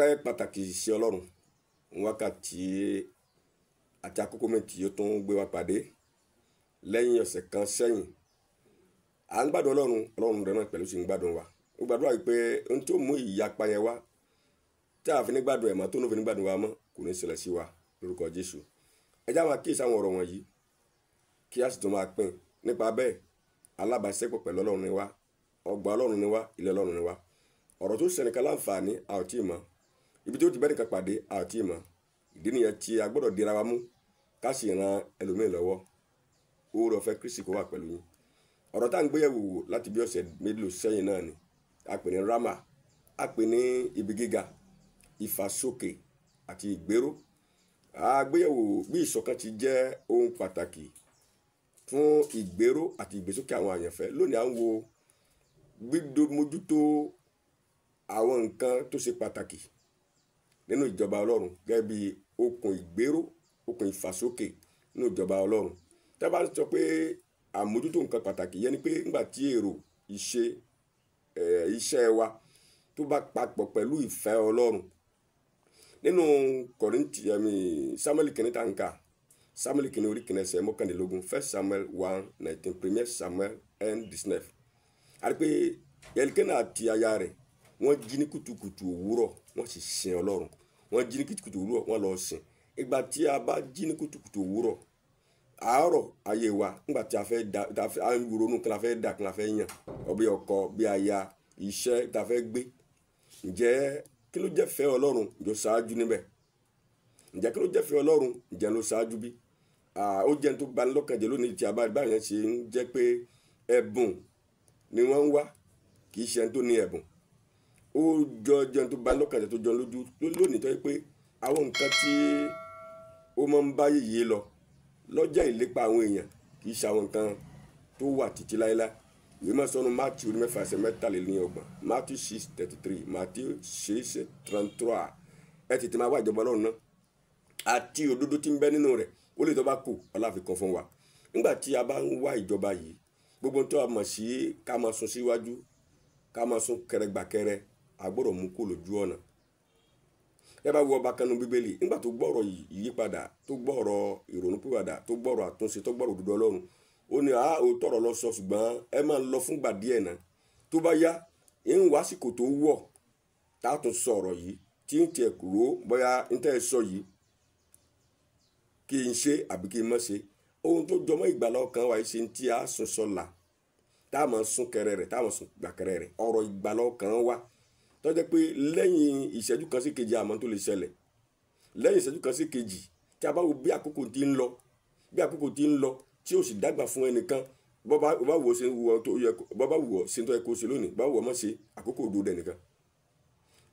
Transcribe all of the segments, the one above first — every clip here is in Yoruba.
ọpẹ́ pàtàkì sí Ọlọ́run wákàtí àti àkókò méjì ó tún gbé wa pàdé lẹ́yìn ọ̀sẹ̀ kan sẹ́yìn. À ń gbádùn Ọlọ́run rẹ̀ náà pẹ̀lú sí ń gbádùn wa. Ó gbàdúrà pé ohun tó mú ìyapa yẹn wá tí a fi ní gbádùn ẹ̀ mọ́ tó ní fi ní gbádùn wa mọ́ kò ní ṣẹlẹ̀ sí wa lórúkọ Jésù. Ẹ já máa kíyèsí àwọn ọ̀rọ̀ wọ̀nyí kí a sì tún máa pín nípa bẹ́ẹ̀ alábàáṣepọ̀ pẹ̀lú Ọlọ́run ni wá, ọgbà Ọlọ́run ni wá, ilé Ọlọ́run ni wá. Ọ̀rọ̀ tó ṣẹnìkan láǹfààní a ò tí ì mọ̀, ibi tí ó ti bẹ́ẹ̀ nìkan pàdé a ò tí ì mọ̀. Ìdí nìyẹn tí a gbọ́dọ̀ dira wa mú ká sì ran ẹlòmíì lọ́wọ́. Oore ọ̀fẹ́ Kristi kó wà pẹ̀lú yín. Ọ̀rọ̀ tá à ń gbéyẹ̀wò láti bí ọ̀sẹ̀ mélòó sẹ́yìn náà ni a pè ní Rámà, a pè ní ibi gíga, ìfàsókè àti ìgbéró. A gbéyẹ̀wò bí ìṣọ̀kan ti jẹ́ ohun pàtàkì fún ìgbéró àti ìgbésókè àwọn àyànfẹ́. Lónìí à ń wo mójútó àwọn nǹkan tó ṣe pàtàkì nínú ìjọba Ọlọ́run gẹ́gẹ́ bí okùn ìgbéró, okùn ìfàsókè nínú ìjọba Ọlọ́run. Tá bá ń sọ pé àmójútó nǹkan pàtàkì yẹn ni pé nígbà tí èrò iṣẹ́ wa tó bá papọ̀ pẹ̀lú ìfẹ́ Ọlọ́run. Nínú Sámúẹ́lì kìíní tá ń kà, Sámúẹ́lì kìíní orí kìíní ẹsẹ̀ mọ́kànlélógún, 1 Samuel 1:19, 1 Samuel 1:19. A rí pé Ẹlikẹ́nà àti aya rẹ̀ wọ́n jí ní kùtùkùtù òwúrọ̀ wọ́n sì sin Ọlọ́run. Wọ́n jí ní kùtùkùtù òwúrọ̀ wọ́n lọ sìn. Ìgbà tí a bá jí ní kùtùkùtù òwúrọ̀ àárọ̀ ayé wa nígbà tí a fẹ́ ronú kí la fẹ́ dà kí la fẹ́ yàn ọbẹ̀ ọkọ bí aya iṣẹ́ tá a fẹ́ gbé. Ǹjẹ́ kí ló jẹ́ fẹ́ Ọlọ́run ló ṣáájú níbẹ̀? Ǹjẹ́ kí ló jẹ́ fẹ́ Ọlọ́run ǹjẹ́ ló ṣáájú bí? Ó jẹ́ tó bani lọ́kàn jẹ́ lónìí tí a bá báyẹn ṣe ń jẹ́ pé ẹ̀bùn ni wọ́n ń wá kì í ṣe ẹni tó ní ẹ̀bùn. Ó jẹ́ tó bani lọ́kàn jẹ́ tó jọ lójú lónìí tó yẹ pé àwọn nǹkan tí ó máa ń bá yìí lọ lọ́jà ìlépa àwọn èèyàn kì í ṣe àwọn nǹkan tó wà títí láéláé. Ìwé máa sọnù Mátíù 4:23, Mátíù 6:33, Mátíù 6:33. Ẹ tètè máa wá ìjọba Ọlọ́run náà àti òdodo tí ń bẹ nínú rẹ̀, ó lè tó bá kù ọlá fi kan fún wa. Nígbà tí a bá ń wá ìjọba yìí, gbogbo tó a mọ̀ sí ká máa sún síwájú, ká máa sún kẹrẹgbàkẹrẹ, a gbọ́dọ̀ mú kó lójú ọ̀nà. Ẹ bá wo ọba kanu Bíbélì, nígbà tó gbọ́ ọ̀rọ̀ ìyípadà, tó gbọ́ ọ̀rọ̀ ìrònúpìwàdà, tó gbọ́ ọ̀rọ̀ àtúnṣe, tó gbọ́ ọ̀rọ̀ òdodo Ọlọ́run, ó ní òótọ́ ọ̀rọ̀ lọ sọ ṣùgbọ́n ẹ máa lọ fúngbà díẹ̀ náà. Tó bá yá ń wá àsìkò tó wọ̀ tá a tún sọ ọ̀rọ̀ yìí tí ń tiẹ̀ kúrò bóyá ń tẹ́ ẹ sọ yìí kí n ṣe àbí kí n má ṣe. Ohun tó jọmọ́ ìgbàlá ọkàn wa yìí ṣe ń tí a sùn sọ́la tá a máa sún kẹrẹ rẹ̀ tá a máa sún gbàkẹrẹ rẹ̀. Ọ̀rọ̀ ìgbàlá ọkàn wa tó jẹ́ pé lẹ́yìn ìṣẹ́jú kan sí kejì àmọ́ tó lè ṣẹlẹ̀. Lẹ́yìn ìṣẹ́jú kan sí kejì tí a bá wo bí àkókò ti ń lọ tí ó sì dàgbà fún ẹnìkan bọ́bá wò ó ṣe ń tó yẹ kó ṣe lónìí, bá wò ó mọ̀ ṣe àkókò òdo ẹnìkan.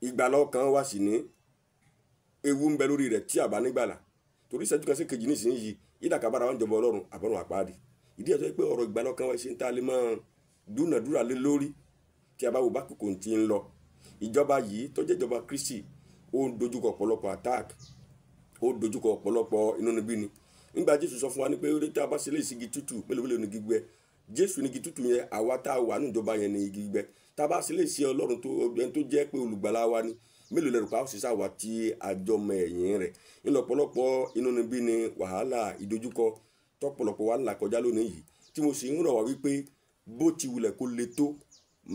Ìgbàlá ọkàn wa sì ní ewu ń bẹ lórí rẹ̀ tí a bá nígbàlà. Torí ìṣẹ́jú kan sí kejì nísìnyí ìdàkàbára wọn jọba Ọlọ́run àbọ̀run àpáàdì. Ìdí ẹ̀ tó yẹ pé ọ̀rọ̀ ìgbàlá ọkàn wa ṣe ń ta lè máa dúnàdúrà lé lórí tí a bá wo bá kòkò ti ń lọ. Ìjọba yìí tó jẹ́ ìjọba Kristi ó ń dojúkọ ọ̀pọ̀lọpọ̀ attack, ó dojúkọ ọ̀pọ̀lọpọ̀ inúnibíni. Nígbà Jésù sọ fún wa ní pé orí tá a bá ṣe lè sí igi tútù mélòó ní igi gbígbẹ. Jésù ní igi tútù yẹn, àwa tá a wà ní ìjọba yẹn ní igi gbígbẹ. Tá a bá ṣe lè ṣe Ọlọ́run tó jẹ́ pé olùgbàlà wa ni mélòó lẹ́rù pa ó sì sáwà tí àjọmọ ẹ̀yìn rẹ̀. Ńlọ́pọ̀lọpọ̀ inúnibíni wàhálà ìdojúkọ tọ́pọ̀lọpọ̀ wa ńlá kọjá lónìí yìí tí mo sì ń rọ̀ wá wípé bó ti wulẹ̀ kó le tó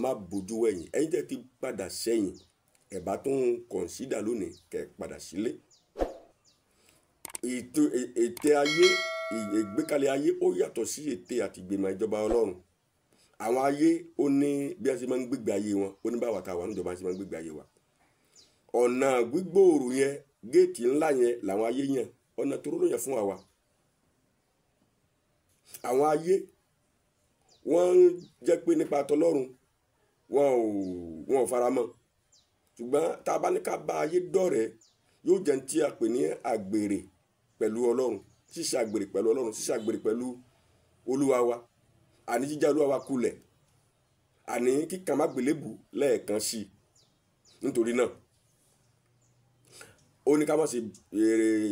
má bójú wẹ̀yìn. Ẹ̀yin tẹ́ ti padà sẹ́yìn ẹ bá tún kọ̀nsídà lónìí kẹ́ padà sílé. Ète ayé, ìgbékalẹ̀ ayé ó yàtọ̀ sí ète àti ìgbìmọ̀ ìjọba Ọlọ́run. Àwọn ayé ó ní bí a ṣe máa ń gbégbé ayé wọn, ó ní báwa tá a wà níjọba ṣe máa ń gbégbé ayé wa. Ọ̀nà gbígbòòrò yẹn, géètì ńlá yẹn làwọn ayé yàn, ọ̀nà tó rọrùn yẹn fún àwa. Àwọn ayé wọ́n jẹ́ pé nípa tọlọ́run wọn ò fara mọ́. Ṣùgbọ́n tá a bá ní ká bá ayé dọ̀rẹ́ yóò jẹ́ tí a pè ní àgbèrè pẹ̀lú Ọlọ́run, ṣíṣe àgbèrè pẹ̀lú Ọlọ́run, ṣíṣe àgbèrè pẹ̀lú Olúwa wa, àní jíjá Olúwa wa kulẹ̀, àní kíkà má gbélébù lẹ́ẹ̀kan sí i. Nítorí náà ó ní ká má ṣe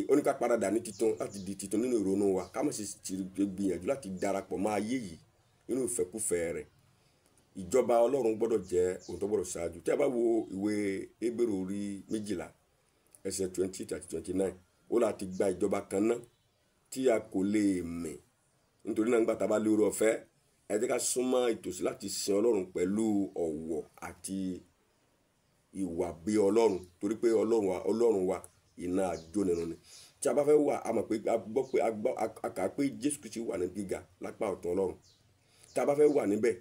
ó ní ká paradà ní titun láti di titun nínú ìrònú wa, ká má ṣe gbìyànjú láti darapọ̀ mọ́ ayé yìí nínú ìfẹ́kúfẹ̀ẹ́ rẹ̀. ìjọba Ọlọ́run gbọ́dọ̀ jẹ́ ohun tó gbọ́dọ̀ ṣáájú. Tí a bá wo ìwé Hébérù orí 12 ẹsẹ̀ 20-29 ó láti gba ìjọba kan náà tí a kò lè mì. Nítorí náà nígbà tá a bá lé oore ọ̀fẹ́ ẹ jẹ́ ká súnmọ́ ìtòsí láti sin Ọlọ́run pẹ̀lú ọ̀wọ̀ àti ìwà bí Ọlọ́run, torí pé Ọlọ́run wa iná àjónirun ni. Tí a bá fẹ́ wà, a mọ̀ pé a gbọ́ pé a kà pé Jésù Kristi wà ní gíga lápá ọ̀tún Ọlọ́run. Tí a bá fẹ́ wà níbẹ̀,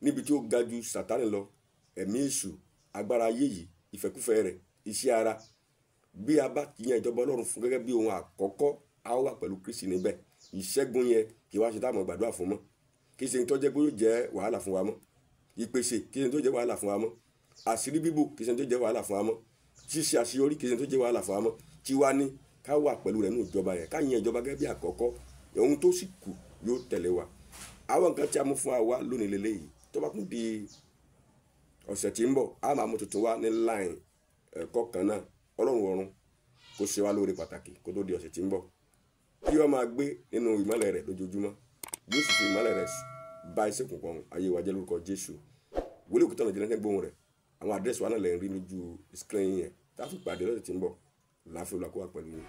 níbi tí ó ga ju Sátánì lọ, ẹ̀mí èṣù, agbára ayé yìí, ìfẹ́kúfẹ̀ẹ́ rẹ̀, iṣẹ́ ara, bí a bá yan ìjọba Ọlọ́run fún gẹ́gẹ́ bí ohun àkọ́kọ́, a ó wà pẹ̀lú Kristi níbẹ̀. Ìṣẹ́gun yẹn kì í wá ṣe táwọn gbàdúrà fún mọ́, kì í ṣe ní tó jẹ́ pé yóò jẹ́ wàhálà fún wa mọ́. Ìpèsè kì í ṣe ní tó jẹ́ wàhálà fún wa mọ́. Àṣírí bíbò kì í ṣe ní tó jẹ́ wàhálà fún wa mọ́. Ṣíṣe àṣeyọrí kì í ṣe ní tó jẹ́ wàhálà fún wa mọ́. Tí wá ní ká wà pẹ̀lú rẹ̀ nínú ìjọba yẹn, ká yan ìjọba gẹ́gẹ́ bí àkọ́kọ́, ohun tó sì kù yóò tẹ̀lé wa. Àwọn nǹkan tí a mú fún wa lónìí lélẹ́yìí, tó bá kún di ọ̀sẹ̀ tí ń bọ̀, a máa mú tuntun wá ní line ẹ̀kọ́ kan náà. Ọlọ́run ọ̀run kó ṣe wá lóore pàtàkì kó tó di ọ̀sẹ̀ tí ń bọ̀. Kí wọ́n máa gbé nínú ìmọ́lẹ̀ rẹ̀ lójoojúmọ́, yóò sì fi ìmọ́lẹ̀ rẹ̀ bá iṣẹ́ òkùnkùn ayé wa jẹ́ lórúkọ Jésù. Wòlíì Òkúta Nàìjíríà ní gbóhùn rẹ̀, àwọn àdírẹ́sì wa náà lè rí lójú screen yẹn. Tá a fi pàdé lọ́sẹ̀ tí ń bọ̀, láàfin olùkọ́ wa pẹ̀lú yín.